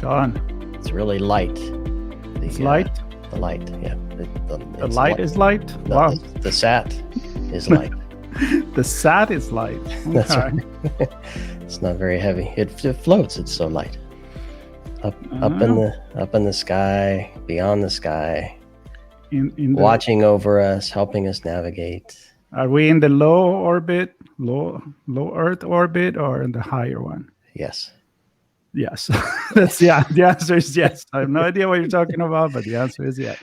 Sean. It's really light. It's light? The light, yeah. The light is light? Wow. The sat is light. The sat is light. Okay. That's right. It's not very heavy. It floats. It's so light. Up in the sky, beyond the sky, watching over us, helping us navigate. Are we in the low Earth orbit, or in the higher one? Yes. Yes. The answer is yes. I have no idea what you're talking about, but the answer is yes.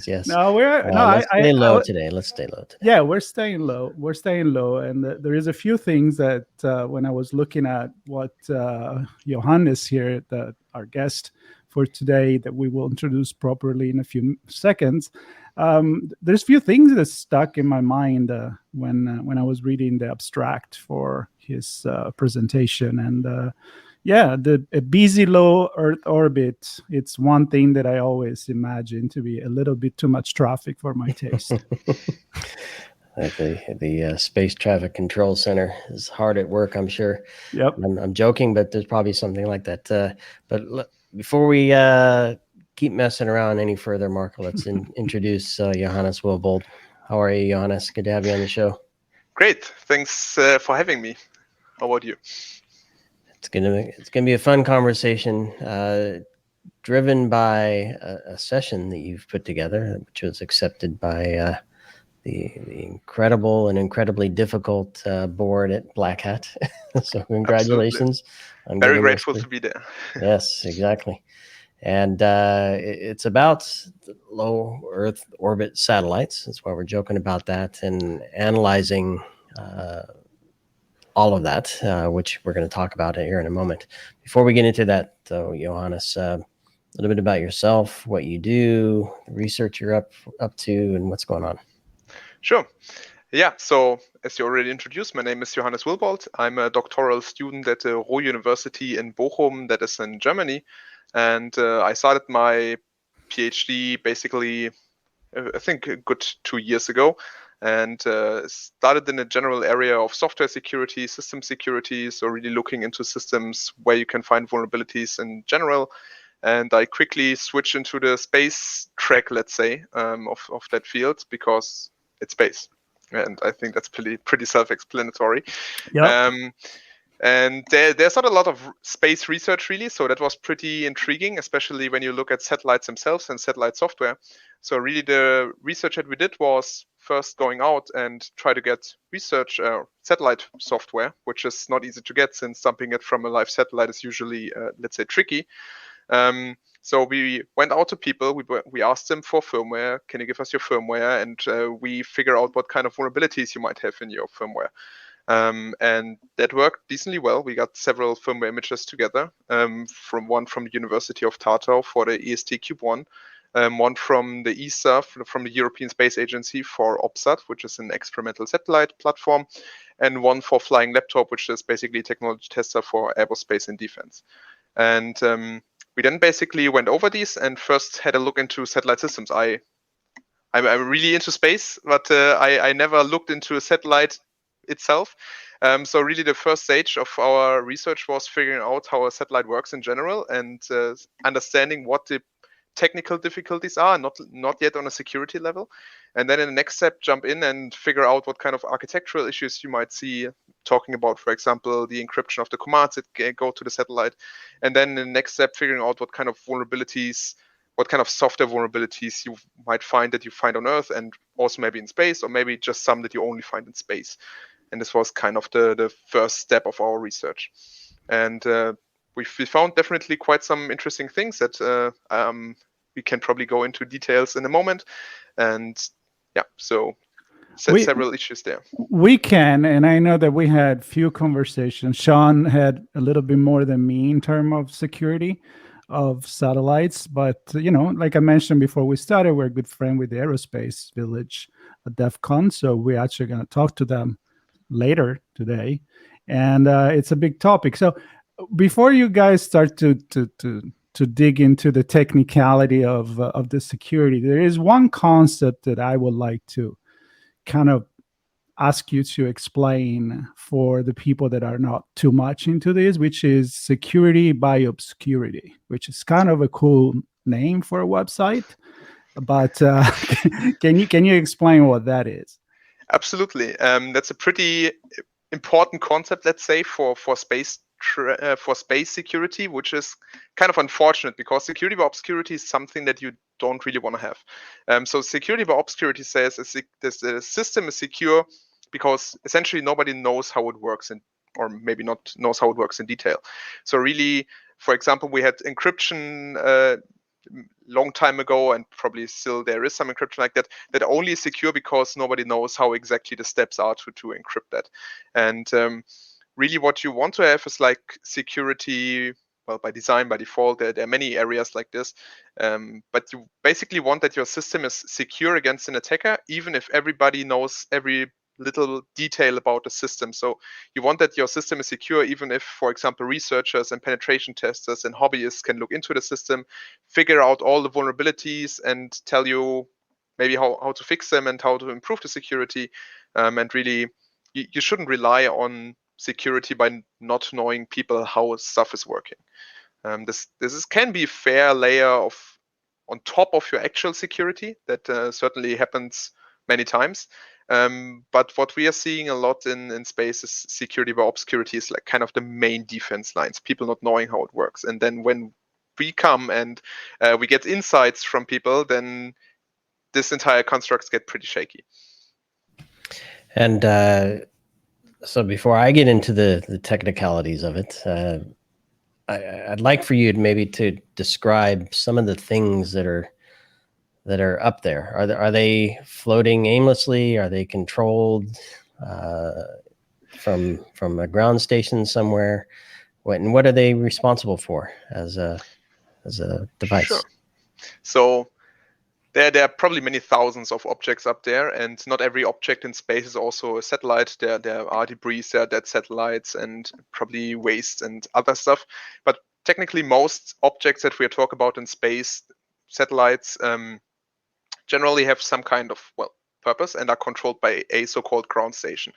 Yes. No, let's stay low today. Let's stay low today. Yeah, we're staying low. And there is a few things that when I was looking at what Johannes here, our guest for today, that we will introduce properly in a few seconds, there's a few things that stuck in my mind when I was reading the abstract for his presentation. And a busy low Earth orbit, it's one thing that I always imagine to be a little bit too much traffic for my taste. The Space Traffic Control Center is hard at work, I'm sure. Yep. I'm joking, but there's probably something like that. But before we keep messing around any further, Marco, let's introduce Johannes Willbold. How are you, Johannes? Good to have you on the show. Great. Thanks for having me. How about you? It's gonna be a fun conversation, driven by a session that you've put together, which was accepted by the incredible and incredibly difficult board at Black Hat. So congratulations! Very grateful to be there. Yes, exactly. And it's about low Earth orbit satellites. That's why we're joking about that and analyzing all of that, which we're going to talk about here in a moment. Before we get into that, though, Johannes, a little bit about yourself, what you do, the research you're up to, and what's going on. Sure. Yeah, so as you already introduced, my name is Johannes Willbold. I'm a doctoral student at the Ruhr University in Bochum, that is in Germany. And I started my PhD basically, I think, a good 2 years ago. And started in a general area of software security, system security, so really looking into systems where you can find vulnerabilities in general. And I quickly switched into the space track, let's say, of that field, because it's space. And I think that's pretty self-explanatory. Yep. And there's not a lot of space research, really, so that was pretty intriguing, especially when you look at satellites themselves and satellite software. So really the research that we did was first going out and try to get research satellite software, which is not easy to get, since dumping it from a live satellite is usually, let's say, tricky. So we went out to people, we asked them for firmware, can you give us your firmware? And we figure out what kind of vulnerabilities you might have in your firmware. And that worked decently well. We got several firmware images together, from the University of Tartu for the EST Cube 1, one from the ESA, from the European Space Agency for OPSAT, which is an experimental satellite platform, and one for Flying Laptop, which is basically a technology tester for aerospace and defense. And we then basically went over these and first had a look into satellite systems. I'm really into space, but I never looked into a satellite itself. So really the first stage of our research was figuring out how a satellite works in general and understanding what the technical difficulties are, not yet on a security level. And then in the next step, jump in and figure out what kind of architectural issues you might see, talking about, for example, the encryption of the commands that go to the satellite. And then in the next step, figuring out what kind of vulnerabilities, what kind of software vulnerabilities you might find that you find on Earth and also maybe in space, or maybe just some that you only find in space. And this was kind of the first step of our research. And we found definitely quite some interesting things that we can probably go into details in a moment. And yeah, so several issues there. We can, and I know that we had few conversations. Sean had a little bit more than me in terms of security of satellites, but like I mentioned before we started, we're a good friend with the Aerospace Village at DEF CON, so we're actually going to talk to them later today, and it's a big topic. So before you guys start to dig into the technicality of the security, there is one concept that I would like to kind of ask you to explain for the people that are not too much into this, which is security by obscurity, which is kind of a cool name for a website. But can you explain what that is? Absolutely. That's a pretty important concept, let's say, for space security, which is kind of unfortunate because security by obscurity is something that you don't really want to have. So security by obscurity says the system is secure because essentially nobody knows how it works or maybe not knows how it works in detail. So really, for example, we had encryption long time ago, and probably still there is some encryption like that only is secure because nobody knows how exactly the steps are to encrypt that. And really what you want to have is like security, well, by design, by default, there are many areas like this, but you basically want that your system is secure against an attacker, even if everybody knows every little detail about the system. So you want that your system is secure, even if, for example, researchers and penetration testers and hobbyists can look into the system, figure out all the vulnerabilities, and tell you maybe how to fix them and how to improve the security. And really, you shouldn't rely on security by not knowing people how stuff is working. This can be a fair layer on top of your actual security. That certainly happens many times. But what we are seeing a lot in space is security by obscurity is like kind of the main defense lines, people not knowing how it works. And then when we come and we get insights from people, then this entire constructs get pretty shaky. And so before I get into the technicalities of it, I'd like for you maybe to describe some of the things that are up there. Are they floating aimlessly? Are they controlled from a ground station somewhere? What are they responsible for as a device? Sure. So there are probably many thousands of objects up there, and not every object in space is also a satellite. There are debris, there are dead satellites, and probably waste and other stuff. But technically, most objects that we are talking about in space, satellites, generally have some kind of, well, purpose and are controlled by a so-called ground station.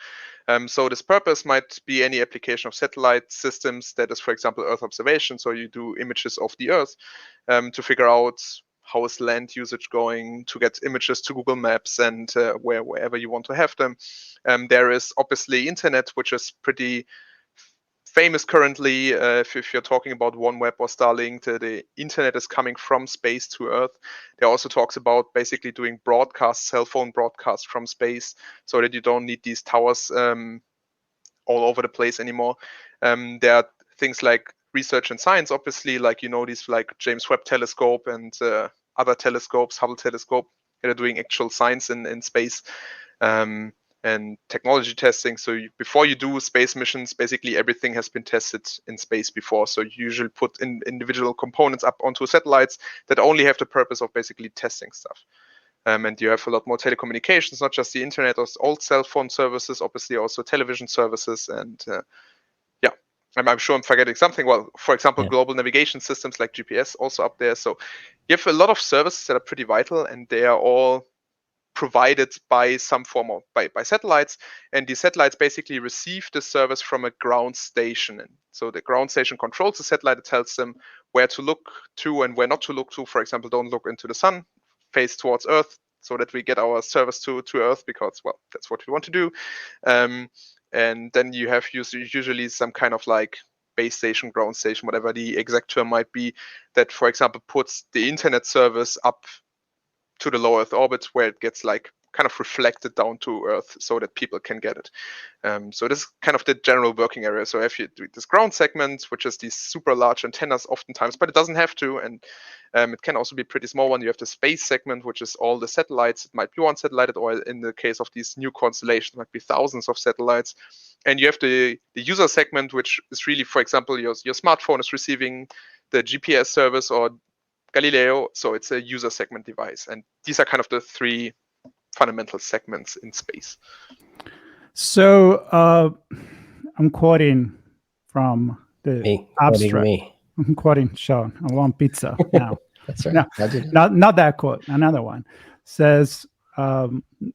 So this purpose might be any application of satellite systems that is, for example, Earth observation. So you do images of the Earth to figure out how is land usage going, to get images to Google Maps and wherever you want to have them. There is obviously internet, which is pretty famous currently. If you're talking about OneWeb or Starlink, the internet is coming from space to Earth. There also talks about basically doing broadcasts, cell phone broadcasts from space, so that you don't need these towers all over the place anymore. There are things like research and science, obviously, like, these like James Webb Telescope and other telescopes, Hubble Telescope, that are doing actual science in space. And technology testing. So before you do space missions, basically everything has been tested in space before. So you usually put in individual components up onto satellites that only have the purpose of basically testing stuff. And you have a lot more telecommunications, not just the internet or old cell phone services, obviously also television services. And I'm sure I'm forgetting something. Well, for example, global navigation systems like GPS also up there. So you have a lot of services that are pretty vital, and they are all provided by some form of by satellites, and the satellites basically receive the service from a ground station. And so the ground station controls the satellite. It tells them where to look to and where not to look to. For example, don't look into the sun, face towards Earth, so that we get our service to Earth, because, well, that's what we want to do. And then you have usually some kind of like base station, ground station, whatever the exact term might be, that, for example, puts the internet service up to the low Earth orbit, where it gets like kind of reflected down to Earth so that people can get it. So this is kind of the general working area. So if you do this ground segment, which is these super large antennas oftentimes, but it doesn't have to, and it can also be a pretty small one. You have the space segment, which is all the satellites. It might be one satellite, or in the case of these new constellations, it might be thousands of satellites. And you have the user segment, which is really, for example, your smartphone is receiving the GPS service or Galileo, so it's a user segment device. And these are kind of the three fundamental segments in space. So I'm quoting from the abstract. I'm quoting Sean. I want pizza now. That's right. No, not that quote. Another one says,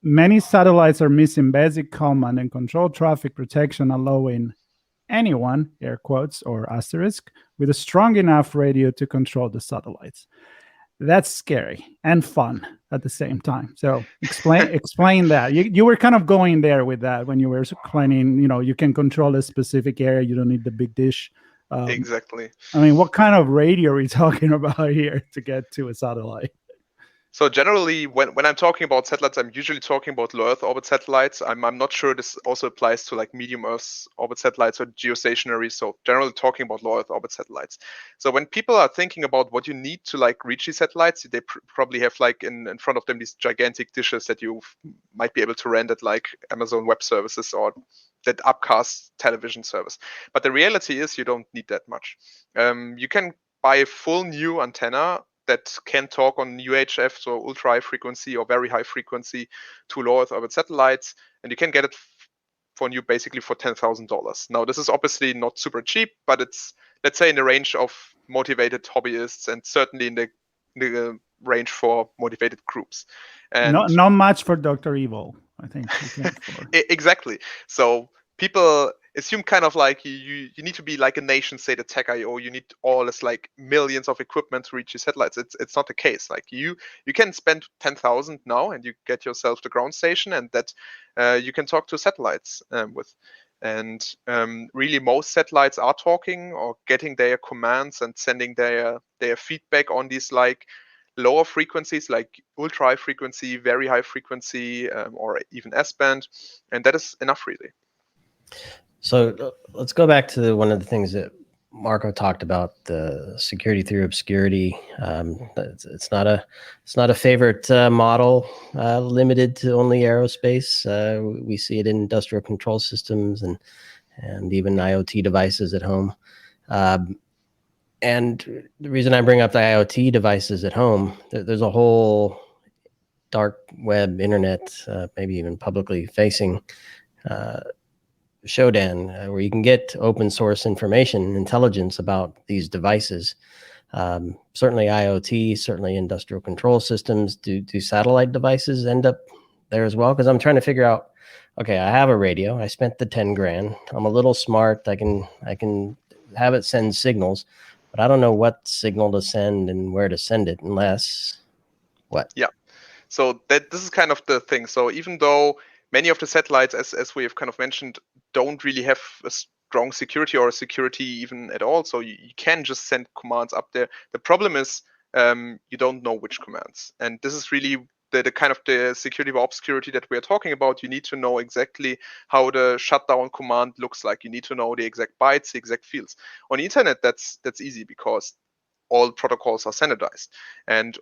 many satellites are missing basic command and control traffic protection, allowing anyone, air quotes or asterisk, with a strong enough radio to control the satellites. That's scary and fun at the same time. So explain that. You were kind of going there with that when you were explaining, you can control a specific area. You don't need the big dish. Exactly. I mean, what kind of radio are we talking about here to get to a satellite? So generally, when I'm talking about satellites, I'm usually talking about low Earth orbit satellites. I'm not sure this also applies to like medium Earth orbit satellites or geostationary. So generally talking about low Earth orbit satellites. So when people are thinking about what you need to like reach these satellites, they probably have like in front of them these gigantic dishes that you might be able to rent at like Amazon Web Services or that Upcast television service. But the reality is you don't need that much. You can buy a full new antenna that can talk on UHF, so ultra high frequency or very high frequency, to low Earth orbit satellites, and you can get it for new basically for $10,000. Now, this is obviously not super cheap, but it's, let's say, in the range of motivated hobbyists, and certainly in the range for motivated groups. And not much for Dr. Evil, I think. Exactly. So people assume kind of like you need to be like a nation state attack IO. You need all this like millions of equipment to reach your satellites. It's not the case. Like you can spend 10,000 now and you get yourself the ground station, and that you can talk to satellites with. And really, most satellites are talking or getting their commands and sending their feedback on these like lower frequencies, like ultra high frequency, very high frequency, or even S-band, and that is enough really. So let's go back to one of the things that Marco talked about, the security through obscurity. It's not a favorite model, limited to only aerospace. We see it in industrial control systems and even IoT devices at home. And the reason I bring up the IoT devices at home, there's a whole dark web internet, maybe even publicly facing Shodan, where you can get open source information and intelligence about these devices. Certainly IoT, certainly industrial control systems. Do satellite devices end up there as well? Because I'm trying to figure out, okay, I have a radio. I spent the 10 grand. I'm a little smart. I can have it send signals, but I don't know what signal to send and where to send it unless what? Yeah. So this is kind of the thing. So even though many of the satellites, as we have kind of mentioned, don't really have a strong security or security even at all, so you can just send commands up there. The problem is you don't know which commands, and this is really the kind of the security or obscurity that we are talking about. You need to know exactly how the shutdown command looks like. You need to know the exact bytes, the exact fields. On the internet, that's easy because all protocols are standardized, and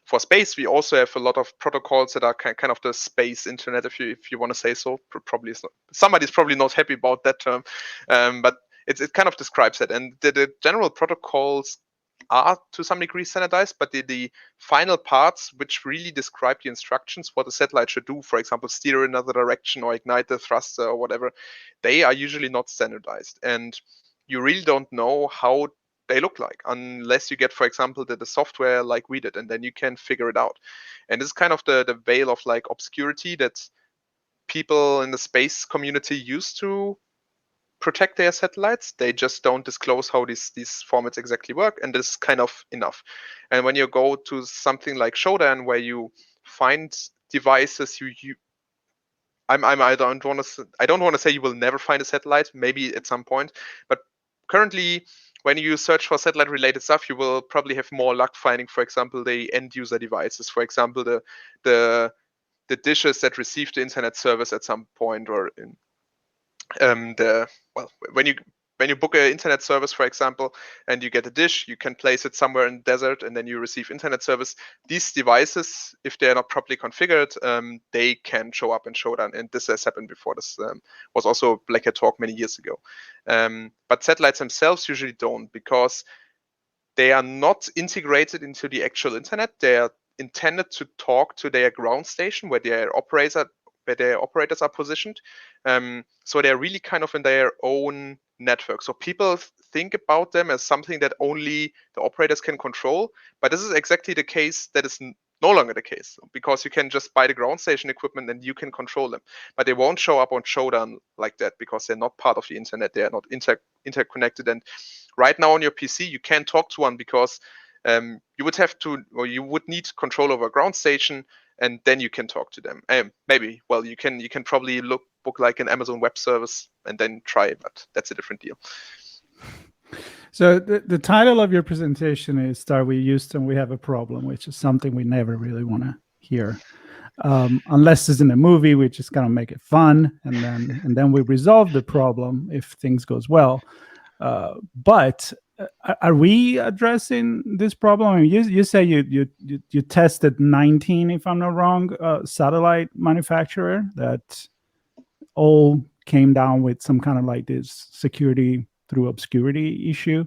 for space, we also have a lot of protocols that are kind of the space internet, if you want to say so. Probably somebody's probably not happy about that term, but it kind of describes it. And the general protocols are to some degree standardized, but the final parts, which really describe the instructions, what the satellite should do, for example, steer in another direction or ignite the thruster or whatever, they are usually not standardized. And you really don't know how they look like unless you get, for example, the software like we did, and then you can figure it out. And this is kind of the veil of like obscurity that people in the space community use to protect their satellites. They just don't disclose how these formats exactly work, and this is kind of enough. And when you go to something like Shodan, where you find devices I don't want to say you will never find a satellite, maybe at some point, but currently when you search for satellite related stuff, you will probably have more luck finding, for example, the end user devices, for example, the dishes that receive the internet service at some point, or in when you book an internet service, for example, and you get a dish, you can place it somewhere in the desert, and then you receive internet service. These devices, if they're not properly configured, they can show up in Shodan, and this has happened before. This was also a Black Hat talk many years ago. But satellites themselves usually don't, because they are not integrated into the actual internet. They are intended to talk to their ground station where their operators are positioned. So they're really kind of in their own network. So people think about them as something that only the operators can control, but this is exactly the case that is no longer the case, because you can just buy the ground station equipment and you can control them, but they won't show up on Showdown like that because they're not part of the internet. They are not interconnected. And right now on your PC, you can't talk to one because you would have to, or you would need control over a ground station, and then you can talk to them. Maybe, well, you can probably book like an Amazon Web Service and then try it, but that's a different deal. So the title of your presentation is "Start with Houston, we have a problem," which is something we never really want to hear, unless it's in a movie. We just kind of make it fun, and then we resolve the problem if things goes well. But are we addressing this problem? I mean, you say you tested 19, if I'm not wrong, satellite manufacturer that all came down with some kind of like this security through obscurity issue.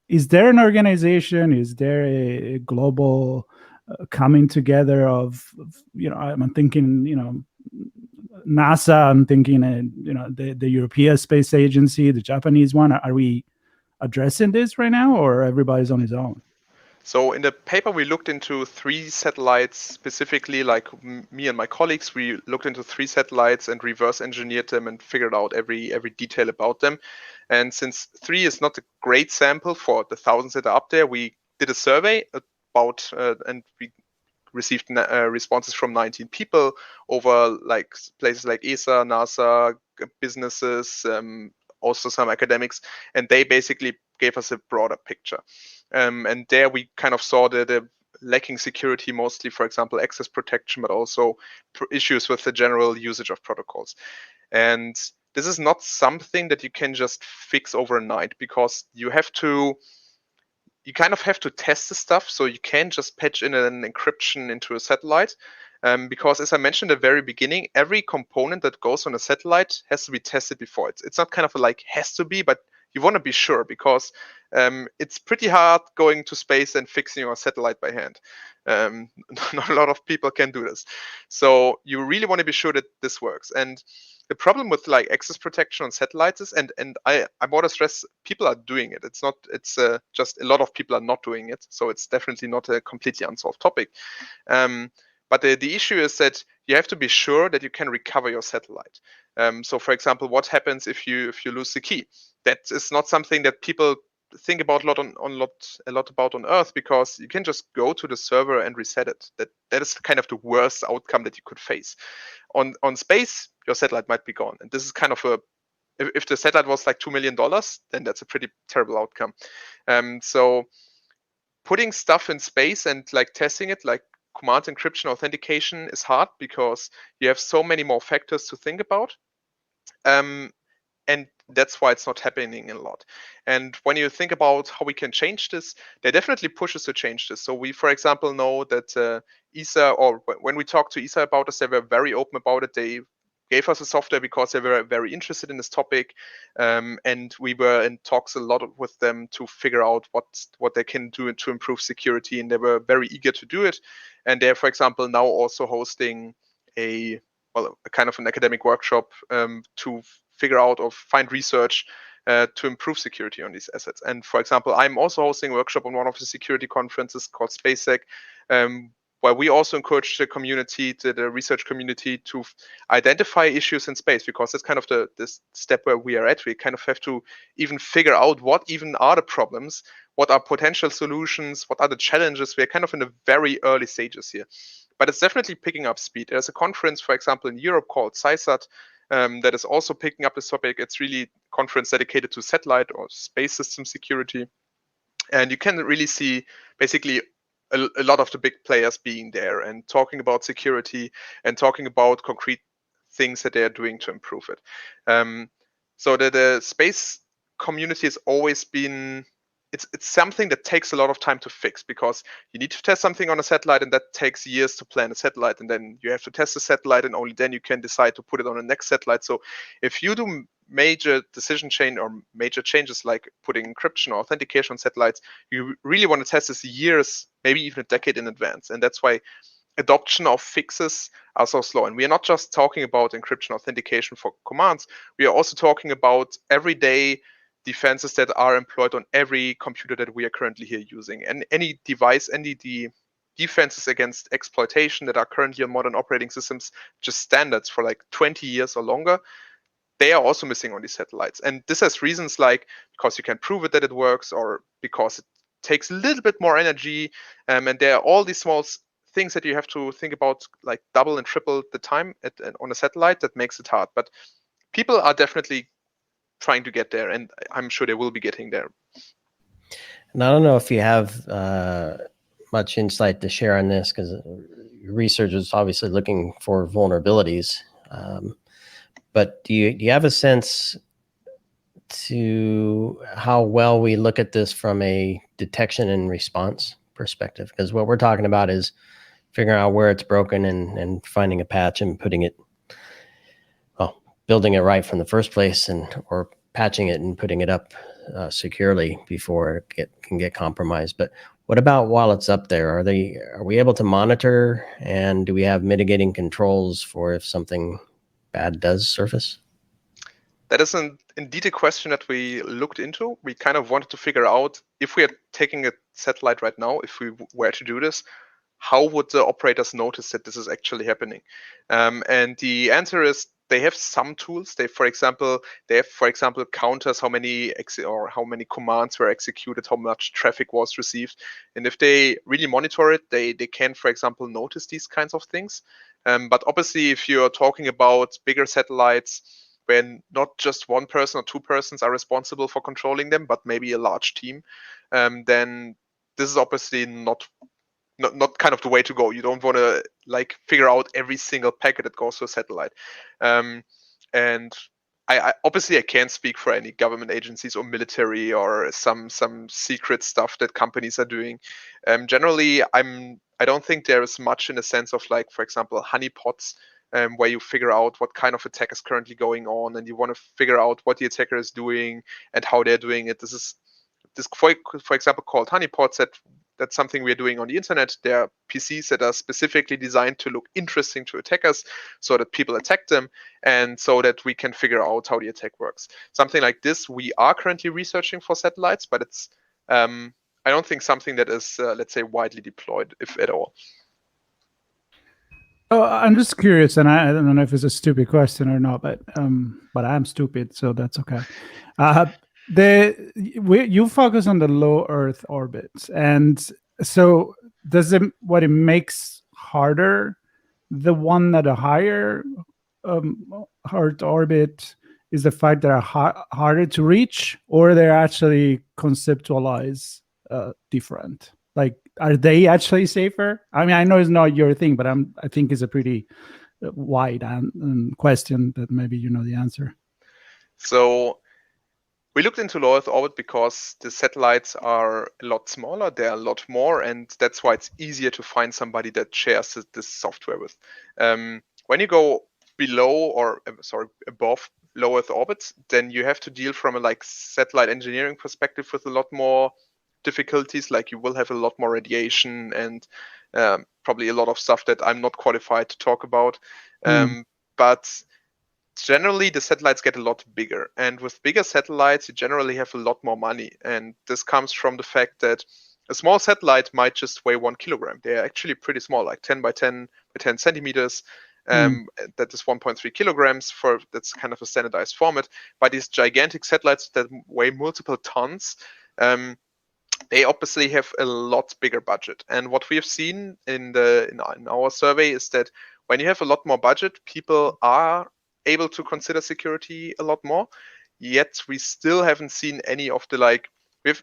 Is there an organization? Is there a global coming together of I'm thinking, NASA, I'm thinking, the European Space Agency, the Japanese one. Are we addressing this right now, or everybody's on his own? So in the paper, we looked into 3 satellites specifically, like me and my colleagues, we looked into 3 satellites and reverse engineered them and figured out every detail about them. And since 3 is not a great sample for the thousands that are up there, we did a survey about, and we received responses from 19 people over like places like ESA, NASA, businesses, also some academics, and they basically gave us a broader picture. And there we kind of saw the lacking security, mostly, for example, access protection, but also issues with the general usage of protocols. And this is not something that you can just fix overnight, because you kind of have to test the stuff. So you can't just patch in an encryption into a satellite. Because as I mentioned at the very beginning, every component that goes on a satellite has to be tested before. It's not kind of like has to be, but you want to be sure, because it's pretty hard going to space and fixing your satellite by hand. Not a lot of people can do this. So you really want to be sure that this works. And the problem with like access protection on satellites is, and I want to stress, people are doing it. It's just a lot of people are not doing it. So it's definitely not a completely unsolved topic. But the issue is that you have to be sure that you can recover your satellite. So, for example, what happens if you lose the key? That is not something that people think about a lot about on Earth, because you can just go to the server and reset it. That is kind of the worst outcome that you could face. On space, your satellite might be gone, and this is kind of if the satellite was like $2 million, then that's a pretty terrible outcome. So putting stuff in space and like testing it, like command encryption authentication, is hard because you have so many more factors to think about. And that's why it's not happening a lot. And when you think about how we can change this, there definitely pushes to change this. So we, for example, know that ESA, or when we talked to ESA about this, they were very open about it. They gave us a software because they were very interested in this topic. And we were in talks a lot with them to figure out what they can do to improve security. And they were very eager to do it. And they're, for example, now also hosting a kind of an academic workshop to figure out or find research to improve security on these assets. And for example, I'm also hosting a workshop on one of the security conferences called SpaceSec, where we also encourage the community, the research community, to identify issues in space, because that's kind of this step where we are at. We kind of have to even figure out what even are the problems, what are potential solutions, what are the challenges. We're kind of in the very early stages here. But it's definitely picking up speed. There's a conference, for example, in Europe called SciSat, that is also picking up this topic. It's really a conference dedicated to satellite or space system security. And you can really see basically a lot of the big players being there and talking about security and talking about concrete things that they're doing to improve it. So the space community has always been, it's something that takes a lot of time to fix, because you need to test something on a satellite, and that takes years to plan a satellite, and then you have to test the satellite, and only then you can decide to put it on the next satellite. So if you do major decision chain or major changes like putting encryption or authentication on satellites, you really want to test this years, maybe even a decade in advance. And that's why adoption of fixes are so slow. And we are not just talking about encryption authentication for commands, we are also talking about everyday defenses that are employed on every computer that we are currently here using, and any device, any defenses against exploitation that are currently on modern operating systems, just standards for like 20 years or longer, they are also missing on these satellites. And this has reasons like because you can prove it that it works, or because it takes a little bit more energy. And there are all these small things that you have to think about, like double and triple the time on a satellite, that makes it hard. But people are definitely trying to get there, and I'm sure they will be getting there. And I don't know if you have much insight to share on this, because your research is obviously looking for vulnerabilities. But do you have a sense to how well we look at this from a detection and response perspective? Because what we're talking about is figuring out where it's broken and finding a patch and building it right from the first place, or patching it and putting it up securely before it can get compromised. But what about while it's up there? Are we able to monitor, and do we have mitigating controls for if something bad does surface? That is indeed a question that we looked into. We kind of wanted to figure out, if we are taking a satellite right now, if we were to do this, how would the operators notice that this is actually happening? And the answer is they have some tools. They have counters, how many commands were executed, how much traffic was received. And if they really monitor it, they can, for example, notice these kinds of things. But obviously, if you're talking about bigger satellites, when not just one person or two persons are responsible for controlling them, but maybe a large team, then this is obviously not kind of the way to go. You don't want to like figure out every single packet that goes to a satellite. And I obviously I can't speak for any government agencies or military or some secret stuff that companies are doing. Generally, I don't think there is much in the sense of, like, for example, honeypots, where you figure out what kind of attack is currently going on, and you want to figure out what the attacker is doing and how they're doing it. This for example, called honeypots. That's something we're doing on the internet. There are PCs that are specifically designed to look interesting to attackers so that people attack them, and so that we can figure out how the attack works. Something like this we are currently researching for satellites, but it's I don't think something that is, let's say, widely deployed, if at all. Oh, I'm just curious, and I don't know if it's a stupid question or not, but I'm stupid, so that's okay. You focus on the low Earth orbits, and so what it makes harder, the one at a higher Earth orbit, is the fact that they're harder to reach, or they're actually conceptualized different? Like, are they actually safer? I mean, I know it's not your thing, but I think it's a pretty wide question that maybe you know the answer. So we looked into low Earth orbit because the satellites are a lot smaller, they're a lot more, and that's why it's easier to find somebody that shares this software with. When you go above low Earth orbits, then you have to deal from a satellite engineering perspective with a lot more difficulties. Like, you will have a lot more radiation and probably a lot of stuff that I'm not qualified to talk about. But generally, the satellites get a lot bigger, and with bigger satellites, you generally have a lot more money. And this comes from the fact that a small satellite might just weigh 1 kilogram. They're actually pretty small, like 10 by 10 by 10 centimeters. That is 1.3 kilograms. That's kind of a standardized format. But these gigantic satellites that weigh multiple tons, they obviously have a lot bigger budget. And what we have seen in our survey is that when you have a lot more budget, people are able to consider security a lot more. Yet we still haven't seen any of the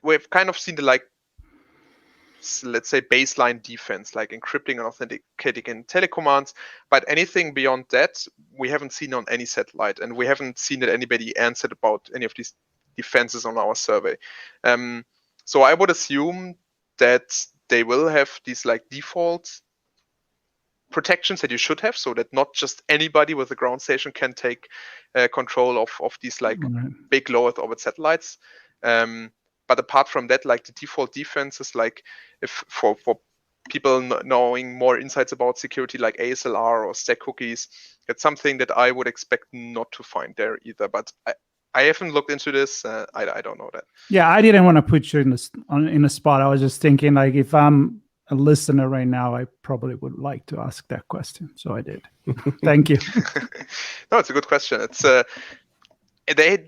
we've kind of seen the let's say baseline defense, like encrypting and authenticating in telecommands. But anything beyond that, we haven't seen on any satellite, and we haven't seen that anybody answered about any of these defenses on our survey. So I would assume that they will have these default protections that you should have, so that not just anybody with a ground station can take control of these big low Earth orbit satellites. But apart from that, the default defenses, if for people knowing more insights about security, like ASLR or stack cookies, it's something that I would expect not to find there either. But I haven't looked into this. I don't know that. Yeah, I didn't want to put you in a spot. I was just thinking, if I'm a listener right now, I probably would like to ask that question. So I did. Thank you. No, it's a good question. It's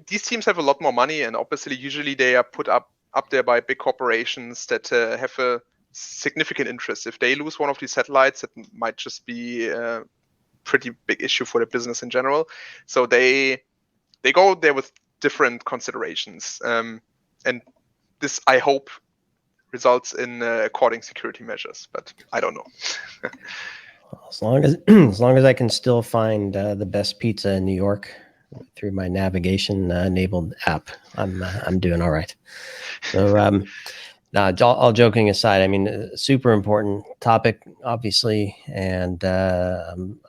these teams have a lot more money, and obviously usually they are put up there by big corporations that have a significant interest. If they lose one of these satellites, it might just be a pretty big issue for the business in general. So they go there with different considerations, and this, I hope, results in according security measures, but I don't know. As long as I can still find the best pizza in New York through my navigation enabled app, I'm doing all right. So all joking aside, I mean, super important topic, obviously, and I'm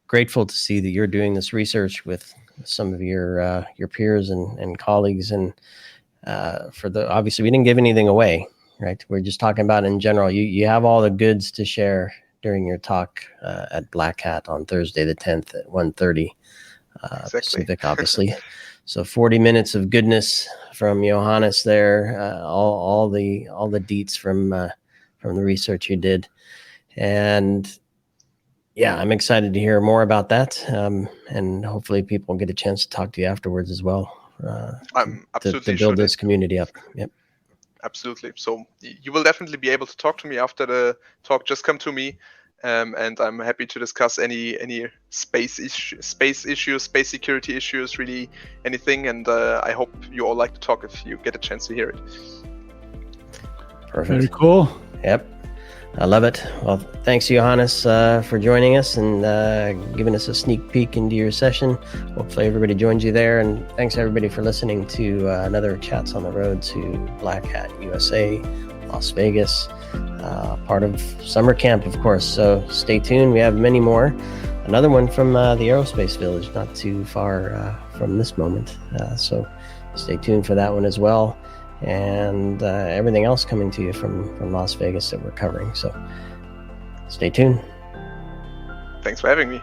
grateful to see that you're doing this research with some of your peers and colleagues, and obviously we didn't give anything away, right? We're just talking about in general. You have all the goods to share during your talk at Black Hat on Thursday the 10th at 1:30 Pacific, obviously. So 40 minutes of goodness from Johannes there, all the deets from the research you did, and yeah, I'm excited to hear more about that, and hopefully people get a chance to talk to you afterwards as well. I'm absolutely to build sure this community up. Yep. Absolutely. So you will definitely be able to talk to me after the talk. Just come to me, and I'm happy to discuss any space issues, space security issues, really anything. And I hope you all like to talk if you get a chance to hear it. Perfect. Very cool. Yep. I love it. Well, thanks, Johannes, for joining us and giving us a sneak peek into your session. Hopefully everybody joins you there. And thanks, everybody, for listening to another Chats on the Road to Black Hat USA, Las Vegas, part of summer camp, of course. So stay tuned. We have many more. Another one from the Aerospace Village, not too far from this moment. So stay tuned for that one as well. And everything else coming to you from Las Vegas that we're covering. So stay tuned. Thanks for having me.